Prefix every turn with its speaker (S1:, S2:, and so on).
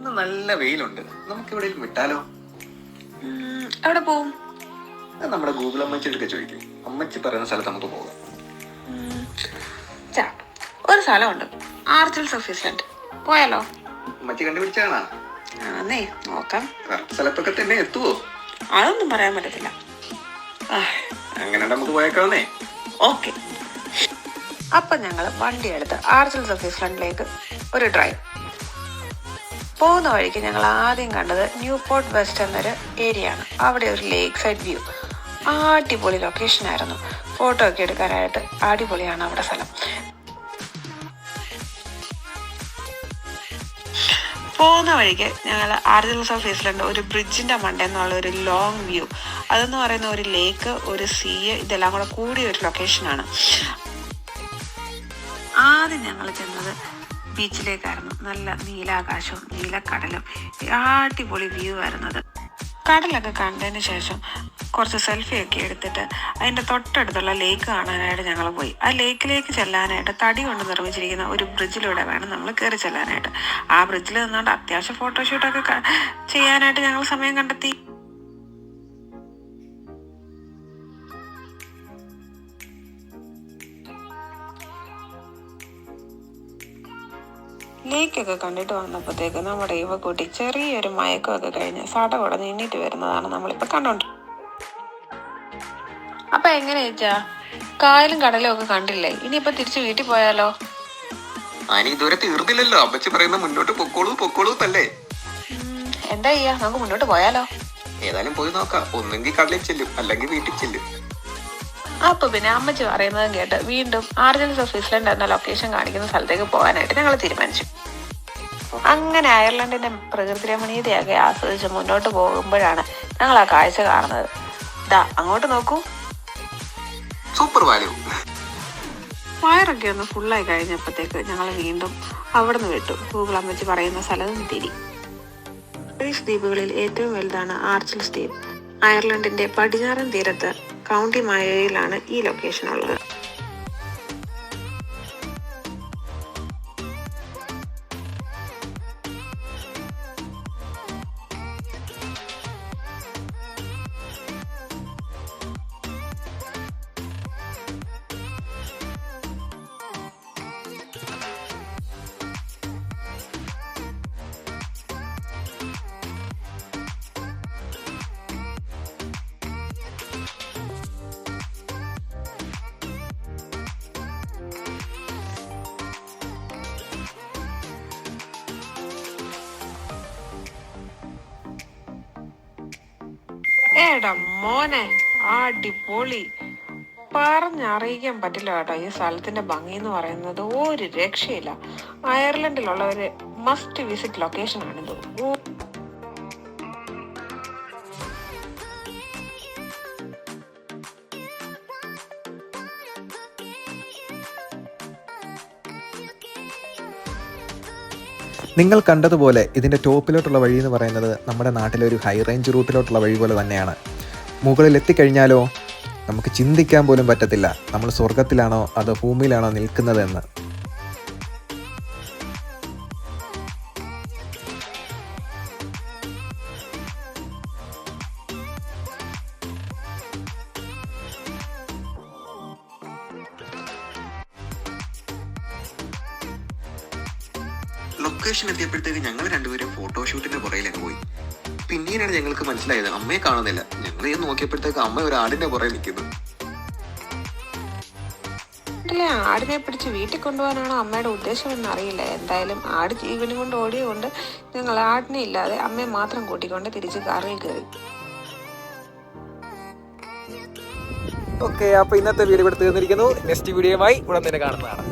S1: ഇന്ന് നല്ല വെയിലുണ്ട്, നമുക്ക് എവിടെയെങ്കിലും വിട്ടാലോ?
S2: എവിടെ പോവും?
S1: നമ്മുടെ ഗൂഗിൾ അമ്മച്ചിയൊക്കെ ചോദിക്കും, അമ്മച്ചി പറയുന്ന സ്ഥലത്ത് നമുക്ക് പോകാം.
S2: ഒരു സ്ഥലമുണ്ട്, ആർച്ചൽസ് ഓഫ് ഐസ്ലാൻഡ്. പോയാലോ?
S1: അമ്മച്ചി കണ്ടുപിടിച്ചാണോ?
S2: ആന്നേ, നോക്കാം.
S1: സ്ഥലത്തൊക്കെ തന്നെ എത്തുവോ?
S2: അതൊന്നും പറയാൻ പറ്റത്തില്ല.
S1: അങ്ങനെ നമുക്ക് പോയേക്കാവുന്നേ.
S2: ഓക്കെ. അപ്പൊ ഞങ്ങള് വണ്ടി എടുത്ത് ആർച്ചൽസ് ഓഫ് ഐസ്ലാൻഡിലേക്ക് ഒരു ഡ്രൈവ്. പോകുന്ന വഴിക്ക് ഞങ്ങൾ ആദ്യം കണ്ടത് ന്യൂ പോർട്ട് വെസ്റ്റ് എന്നൊരു ഏരിയ ആണ്. അവിടെ ഒരു ലേക്ക് സൈഡ് വ്യൂ, അടിപൊളി ലൊക്കേഷൻ ആയിരുന്നു. ഫോട്ടോ ഒക്കെ എടുക്കാനായിട്ട് അടിപൊളിയാണ് അവിടെ സ്ഥലം. പോകുന്ന വഴിക്ക് ഞങ്ങൾ ആർച്ചൽസ് ഓഫ് ഐസ്ലാൻഡ് ഒരു ബ്രിഡ്ജിന്റെ മണ്ടെന്നുള്ള ഒരു ലോങ് വ്യൂ, അതെന്ന് പറയുന്ന ഒരു ലേക്ക്, ഒരു സീ, ഇതെല്ലാം കൂടെ കൂടിയ ഒരു ലൊക്കേഷനാണ്. ആദ്യം ഞങ്ങൾ ചെന്നത് ബീച്ചിലേക്കായിരുന്നു. നല്ല നീലാകാശവും നീലക്കടലും അടിപൊളി വ്യൂ ആയിരുന്നത്. കടലൊക്കെ കണ്ടതിന് ശേഷം കുറച്ച് സെൽഫിയൊക്കെ എടുത്തിട്ട് അതിൻ്റെ തൊട്ടടുത്തുള്ള ലേക്ക് കാണാനായിട്ട് ഞങ്ങൾ പോയി. ആ ലേക്കിലേക്ക് ചെല്ലാനായിട്ട് തടി കൊണ്ട് നിർമ്മിച്ചിരിക്കുന്ന ഒരു ബ്രിഡ്ജിലൂടെ വേണം നമ്മൾ കയറി ചെല്ലാനായിട്ട്. ആ ബ്രിഡ്ജിൽ നിന്നുകൊണ്ട് അത്യാവശ്യം ഫോട്ടോഷൂട്ടൊക്കെ ചെയ്യാനായിട്ട് ഞങ്ങൾ സമയം കണ്ടെത്തി. ലേക്കൊക്കെ കണ്ടിട്ട് വന്നപ്പോഴത്തേക്ക് നമ്മുടെ യുവക്കുട്ടി ചെറിയൊരു മയക്കമൊക്കെ കഴിഞ്ഞ് സടകുട നീണ്ടിട്ട് വരുന്നതാണ് നമ്മളിപ്പോൾ കണ്ടോണ്ട്. അപ്പൊ എങ്ങനെ ചേച്ചാ, കായലും കടലും ഒക്കെ കണ്ടില്ലേ? ഇനിയിപ്പോ തിരിച്ച് വീട്ടിൽ പോയാലോ?
S1: ഇതുവരെ തീർന്നില്ലല്ലോ, അമ്മച്ചി പറയുന്ന മുന്നോട്ട് പൊക്കോളൂ തല്ലേ.
S2: എന്താ ചെയ്യാ, നമുക്ക് മുന്നോട്ട് പോയാലോ?
S1: ഏതായാലും പോയി നോക്കാം. ഒന്നെങ്കിൽ കടലിൽ ചെല്ലും, അല്ലെങ്കിൽ വീട്ടിൽ ചെല്ലും.
S2: അപ്പൊ പിന്നെ അമ്മച്ചി പറയുന്നതും കേട്ട് വീണ്ടും ആർച്ചൽസ് ഓഫ് ഐസ്ലാൻഡ് എന്ന ലൊക്കേഷൻ കാണിക്കുന്ന സ്ഥലത്തേക്ക് പോകാനായിട്ട് ഞങ്ങൾ തീരുമാനിച്ചു. അങ്ങനെ അയർലൻഡിന്റെ പ്രകൃതി രമണീയതയൊക്കെ ആസ്വദിച്ച് മുന്നോട്ട് പോകുമ്പോഴാണ് ഞങ്ങൾ ആ കാഴ്ച കാണുന്നത്. ദാ അങ്ങോട്ട് നോക്കൂ.
S1: Super value.
S2: വയറൊക്കെ ഒന്ന് ഫുള്ളായി കഴിഞ്ഞപ്പോഴത്തേക്ക് ഞങ്ങൾ വീണ്ടും അവിടെ നിന്ന് വിട്ടു. ഗൂഗിൾ അമ്മച്ചി പറയുന്ന സ്ഥലത്ത് തിരി. ദ്വീപുകളിൽ ഏറ്റവും വലുതാണ് ആർച്ചൽസ് ദ്വീപ്. അയർലൻഡിന്റെ പടിഞ്ഞാറൻ തീരത്ത് കൗണ്ടി മായയിലാണ് ഈ ലൊക്കേഷൻ ഉള്ളത്. ഏടാ മോനെ, അടിപൊളി. പറഞ്ഞറിയിക്കാൻ പറ്റില്ല കേട്ടോ ഈ സ്ഥലത്തിന്റെ ഭംഗി എന്ന് പറയുന്നത്. ഒരു രക്ഷയില്ല. അയർലൻഡിലുള്ള ഒരു മസ്റ്റ് വിസിറ്റ് ലൊക്കേഷൻ ആണിത്.
S3: നിങ്ങൾ കണ്ടതുപോലെ ഇതിൻ്റെ ടോപ്പിലോട്ടുള്ള വഴി എന്ന് പറയുന്നത് നമ്മുടെ നാട്ടിലെ ഒരു ഹൈ റേഞ്ച് റൂട്ടിലോട്ടുള്ള വഴി പോലെ തന്നെയാണ്. മുകളിൽ എത്തിക്കഴിഞ്ഞാലോ നമുക്ക് ചിന്തിക്കാൻ പോലും പറ്റത്തില്ല നമ്മൾ സ്വർഗത്തിലാണോ അതോ ഭൂമിയിലാണോ നിൽക്കുന്നതെന്ന്.
S1: ലൊക്കേഷൻ എത്തിയപ്പോഴത്തേക്ക് ഞങ്ങൾ രണ്ടുപേരും ഫോട്ടോഷൂട്ടിന്റെ പുറയിലേക്ക് പോയി. പിന്നീടാണ് ഞങ്ങൾക്ക് മനസ്സിലായത് അമ്മയെ കാണുന്നില്ല. ഞങ്ങൾ ഇത് നോക്കിയപ്പോഴത്തേക്ക് അമ്മ ഒരു ആടിന്റെ പുറകെ നിൽക്കുന്നു.
S2: ആടിനെ പിടിച്ച് വീട്ടിൽ കൊണ്ടുപോകാനാണോ അമ്മയുടെ ഉദ്ദേശം എന്ന് അറിയില്ല. എന്തായാലും ആട് ജീവനും കൊണ്ട് ഓടിയതുകൊണ്ട് ഞങ്ങൾ ആടിനെ ഇല്ലാതെ അമ്മയെ മാത്രം കൂട്ടിക്കൊണ്ട് തിരിച്ച് കാറിൽ കയറി.
S3: ഓക്കെ, അപ്പോൾ ഇന്നത്തെ വീഡിയോ ഇവിടെ തീർന്നിരിക്കുന്നു. നെക്സ്റ്റ് വീഡിയോയുമായി ഉടൻ തന്നെ കാണുന്നതാണ്.